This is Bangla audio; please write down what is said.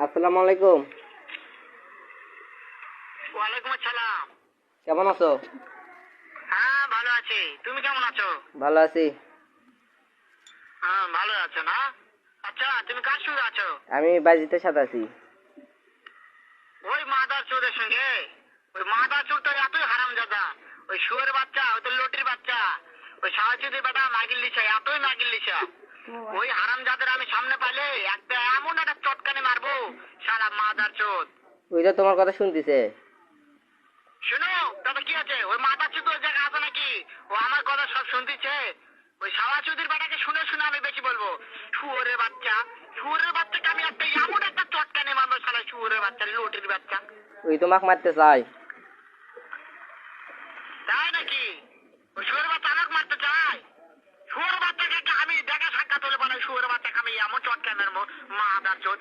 আসসালামু আলাইকুম। ওয়ালাইকুম আসসালাম। কেমন আছো? হ্যাঁ ভালো আছি, তুমি কেমন আছো? ভালো আছি। হ্যাঁ ভালো আছো না? আচ্ছা তুমি কার সঙ্গে আছো? আমি বাজিতের সাথে আছি। ওই মাদার চোরের সঙ্গে? ওই মাদার চোর তো এতই হারামজাদা, ওই শুয়োর বাচ্চা, ওই তো লটির বাচ্চা, ওই সাহায্যদের বেটা মাগিল লিসা, এতই মাগিল লিসা। ওই হারামজাদের আমি সামনে পাইলে একটা এমন একটা চটকানি মারবো, শালা মাদার চোদ। ওই তো তোমার কথা শুনতেছে। শুনো তবে কি আছে, ওই মাদার চোদ ওই জায়গা আছে নাকি? ও আমার কথা সব শুনতেছে। ওই সাওয়াচুদির বেটাকে শুনে শুনে আমি বেশি বলবো। শুয়োরের বাচ্চা, শুয়োরের বাচ্চাকে আমি একটা এমন একটা চটকানি মারবো, শালা শুয়োরের বাচ্চা, লটির বাচ্চা। ওই তোমাকে মারতে চাই। তাই নাকি? ওই শুয়োরের বাচ্চা আমাকে মারতে চায়? শুয়োরের বাচ্চাকে আমি দেখা সাক্ষাৎ হলে বলে শুয়োরের বাচ্চাকে আমি এমন চটকানি মারবো, মাদার চোদ।